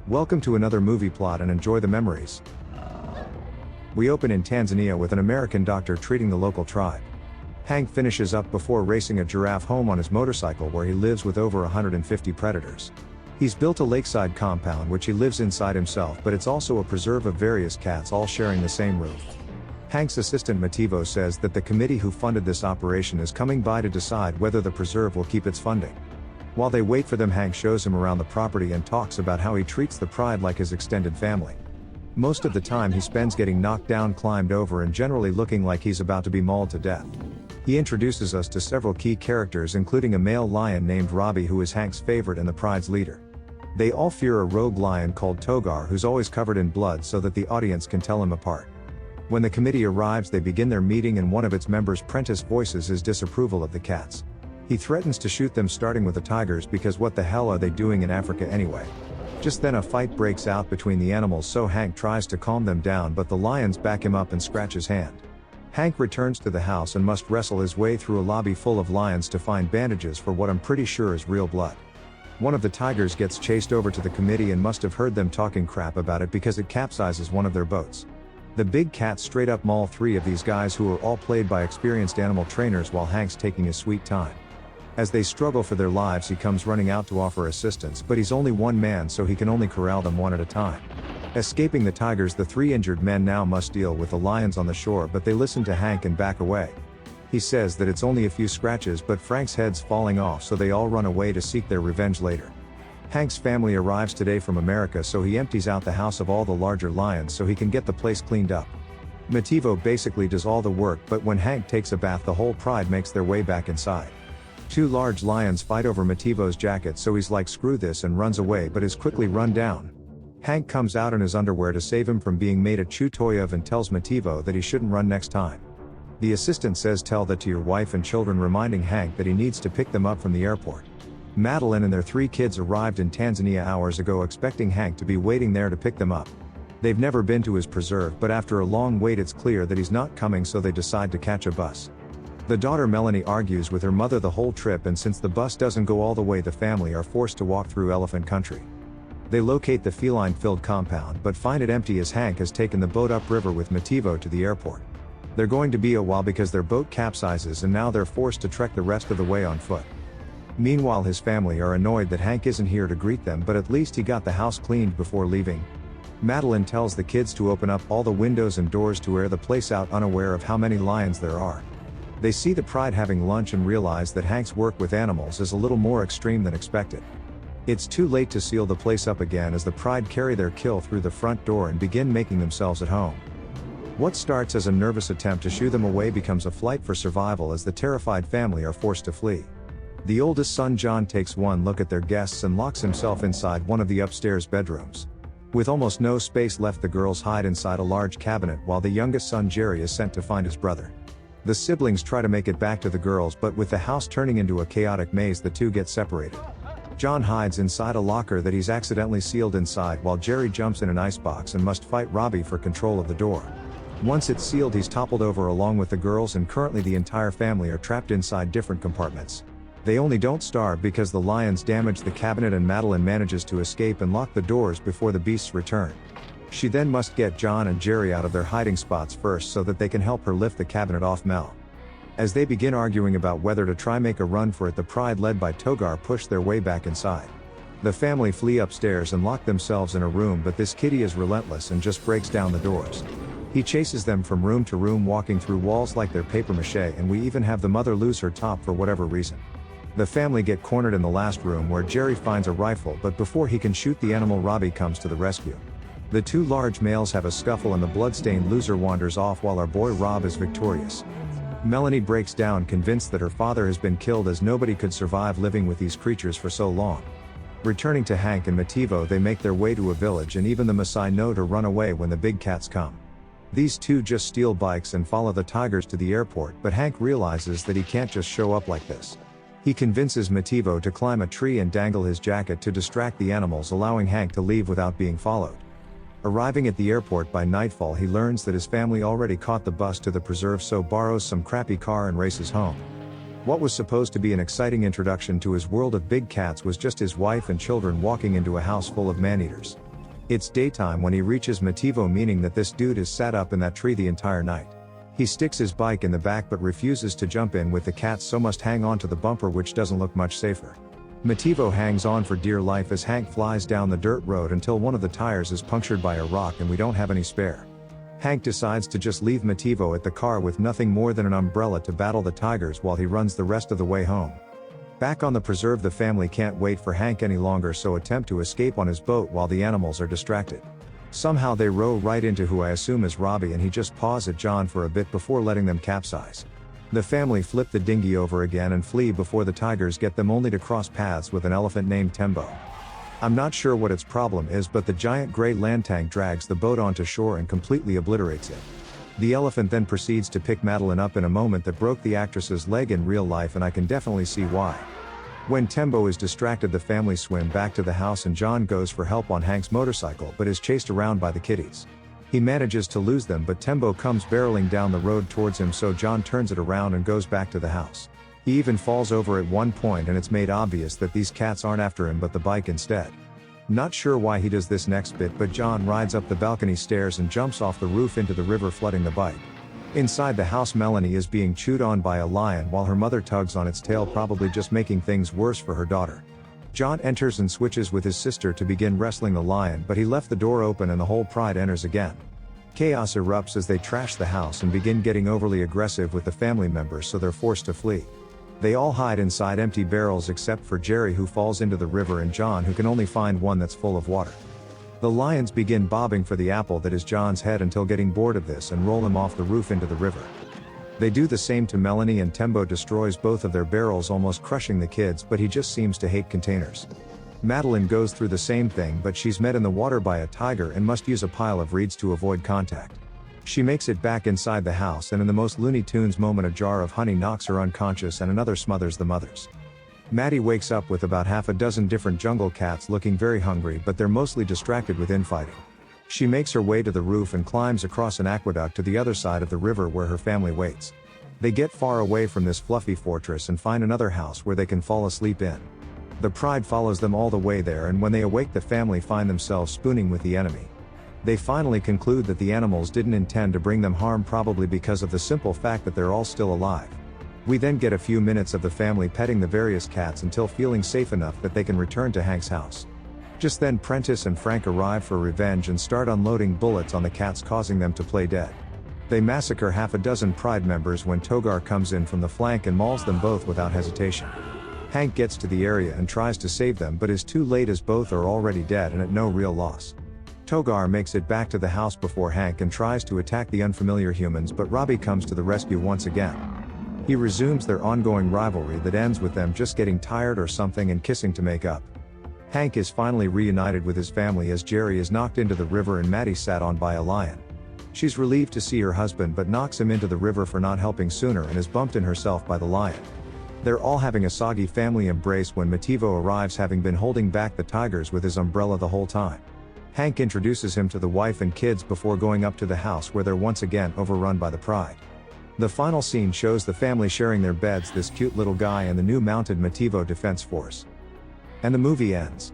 Welcome to another movie plot and enjoy the memories. We open in Tanzania with an American doctor treating the local tribe. Hank finishes up before racing a giraffe home on his motorcycle where he lives with over 150 predators. He's built a lakeside compound which he lives inside himself, but it's also a preserve of various cats all sharing the same roof. Hank's assistant Mativo says that the committee who funded this operation is coming by to decide whether the preserve will keep its funding. While they wait for them, Hank shows him around the property and talks about how he treats the pride like his extended family. Most of the time he spends getting knocked down, climbed over, and generally looking like he's about to be mauled to death. He introduces us to several key characters, including a male lion named Robbie who is Hank's favorite and the pride's leader. They all fear a rogue lion called Togar who's always covered in blood so that the audience can tell him apart. When the committee arrives, they begin their meeting and one of its members, Prentice, voices his disapproval of the cats. He threatens to shoot them, starting with the tigers, because what the hell are they doing in Africa anyway? Just then a fight breaks out between the animals, so Hank tries to calm them down, but the lions back him up and scratch his hand. Hank returns to the house and must wrestle his way through a lobby full of lions to find bandages for what I'm pretty sure is real blood. One of the tigers gets chased over to the committee and must have heard them talking crap about it because it capsizes one of their boats. The big cat straight up maul three of these guys who are all played by experienced animal trainers while Hank's taking his sweet time. As they struggle for their lives, he comes running out to offer assistance, but he's only one man so he can only corral them one at a time. Escaping the tigers, the three injured men now must deal with the lions on the shore, but they listen to Hank and back away. He says that it's only a few scratches, but Frank's head's falling off, so they all run away to seek their revenge later. Hank's family arrives today from America, so he empties out the house of all the larger lions so he can get the place cleaned up. Mativo basically does all the work, but when Hank takes a bath, the whole pride makes their way back inside. Two large lions fight over Mativo's jacket, so he's like screw this and runs away, but is quickly run down. Hank comes out in his underwear to save him from being made a chew toy of and tells Mativo that he shouldn't run next time. The assistant says tell that to your wife and children, reminding Hank that he needs to pick them up from the airport. Madelaine and their three kids arrived in Tanzania hours ago, expecting Hank to be waiting there to pick them up. They've never been to his preserve, but after a long wait it's clear that he's not coming, so they decide to catch a bus. The daughter Melanie argues with her mother the whole trip, and since the bus doesn't go all the way, the family are forced to walk through elephant country. They locate the feline-filled compound but find it empty as Hank has taken the boat upriver with Mativo to the airport. They're going to be a while because their boat capsizes and now they're forced to trek the rest of the way on foot. Meanwhile, his family are annoyed that Hank isn't here to greet them, but at least he got the house cleaned before leaving. Madelaine tells the kids to open up all the windows and doors to air the place out, unaware of how many lions there are. They see the pride having lunch and realize that Hank's work with animals is a little more extreme than expected. It's too late to seal the place up again as the pride carry their kill through the front door and begin making themselves at home. What starts as a nervous attempt to shoo them away becomes a flight for survival as the terrified family are forced to flee. The oldest son John takes one look at their guests and locks himself inside one of the upstairs bedrooms. With almost no space left, the girls hide inside a large cabinet while the youngest son Jerry is sent to find his brother. The siblings try to make it back to the girls, but with the house turning into a chaotic maze, the two get separated. John hides inside a locker that he's accidentally sealed inside, while Jerry jumps in an icebox and must fight Robbie for control of the door. Once it's sealed, he's toppled over along with the girls, and currently the entire family are trapped inside different compartments. They only don't starve because the lions damage the cabinet, and Madelaine manages to escape and lock the doors before the beasts return. She then must get John and Jerry out of their hiding spots first so that they can help her lift the cabinet off Mel. As they begin arguing about whether to try make a run for it, the pride led by Togar push their way back inside. The family flee upstairs and lock themselves in a room, but this kitty is relentless and just breaks down the doors. He chases them from room to room, walking through walls like they're paper mache, and we even have the mother lose her top for whatever reason. The family get cornered in the last room where Jerry finds a rifle, but before he can shoot the animal, Robbie comes to the rescue. The two large males have a scuffle and the bloodstained loser wanders off while our boy Rob is victorious. Melanie breaks down, convinced that her father has been killed as nobody could survive living with these creatures for so long. Returning to Hank and Mativo, they make their way to a village, and even the Maasai know to run away when the big cats come. These two just steal bikes and follow the tigers to the airport, but Hank realizes that he can't just show up like this. He convinces Mativo to climb a tree and dangle his jacket to distract the animals, allowing Hank to leave without being followed. Arriving at the airport by nightfall, he learns that his family already caught the bus to the preserve, so borrows some crappy car and races home. What was supposed to be an exciting introduction to his world of big cats was just his wife and children walking into a house full of man-eaters. It's daytime when he reaches Mativo, meaning that this dude is sat up in that tree the entire night. He sticks his bike in the back but refuses to jump in with the cats, so must hang on to the bumper, which doesn't look much safer. Mativo hangs on for dear life as Hank flies down the dirt road until one of the tires is punctured by a rock and we don't have any spare. Hank decides to just leave Mativo at the car with nothing more than an umbrella to battle the tigers while he runs the rest of the way home. Back on the preserve, the family can't wait for Hank any longer, so attempt to escape on his boat while the animals are distracted. Somehow they row right into who I assume is Robbie, and he just paws at John for a bit before letting them capsize. The family flip the dinghy over again and flee before the tigers get them, only to cross paths with an elephant named Tembo. I'm not sure what its problem is, but the giant gray land tank drags the boat onto shore and completely obliterates it. The elephant then proceeds to pick Madelaine up in a moment that broke the actress's leg in real life, and I can definitely see why. When Tembo is distracted, the family swim back to the house and John goes for help on Hank's motorcycle but is chased around by the kitties. He manages to lose them, but Tembo comes barreling down the road towards him, so John turns it around and goes back to the house. He even falls over at one point, and it's made obvious that these cats aren't after him but the bike instead. Not sure why he does this next bit, but John rides up the balcony stairs and jumps off the roof into the river, flooding the bike. Inside the house, Melanie is being chewed on by a lion while her mother tugs on its tail, probably just making things worse for her daughter. John enters and switches with his sister to begin wrestling the lion, but he left the door open and the whole pride enters again. Chaos erupts as they trash the house and begin getting overly aggressive with the family members, so they're forced to flee. They all hide inside empty barrels except for Jerry, who falls into the river, and John, who can only find one that's full of water. The lions begin bobbing for the apple that is John's head until getting bored of this and roll him off the roof into the river. They do the same to Melanie, and Tembo destroys both of their barrels, almost crushing the kids, but he just seems to hate containers. Madelaine goes through the same thing, but she's met in the water by a tiger and must use a pile of reeds to avoid contact. She makes it back inside the house, and in the most Looney Tunes moment, a jar of honey knocks her unconscious and another smothers the mothers. Maddie wakes up with about half a dozen different jungle cats looking very hungry, but they're mostly distracted with infighting. She makes her way to the roof and climbs across an aqueduct to the other side of the river where her family waits. They get far away from this fluffy fortress and find another house where they can fall asleep in. The pride follows them all the way there, and when they awake, the family find themselves spooning with the enemy. They finally conclude that the animals didn't intend to bring them harm, probably because of the simple fact that they're all still alive. We then get a few minutes of the family petting the various cats until feeling safe enough that they can return to Hank's house. Just then Prentice and Frank arrive for revenge and start unloading bullets on the cats, causing them to play dead. They massacre half a dozen pride members when Togar comes in from the flank and mauls them both without hesitation. Hank gets to the area and tries to save them, but is too late as both are already dead and at no real loss. Togar makes it back to the house before Hank and tries to attack the unfamiliar humans, but Robbie comes to the rescue once again. He resumes their ongoing rivalry that ends with them just getting tired or something and kissing to make up. Hank is finally reunited with his family as Jerry is knocked into the river and Maddie sat on by a lion. She's relieved to see her husband but knocks him into the river for not helping sooner and is bumped in herself by the lion. They're all having a soggy family embrace when Mativo arrives, having been holding back the tigers with his umbrella the whole time. Hank introduces him to the wife and kids before going up to the house, where they're once again overrun by the pride. The final scene shows the family sharing their beds, this cute little guy and the new mounted Mativo defense force. And the movie ends.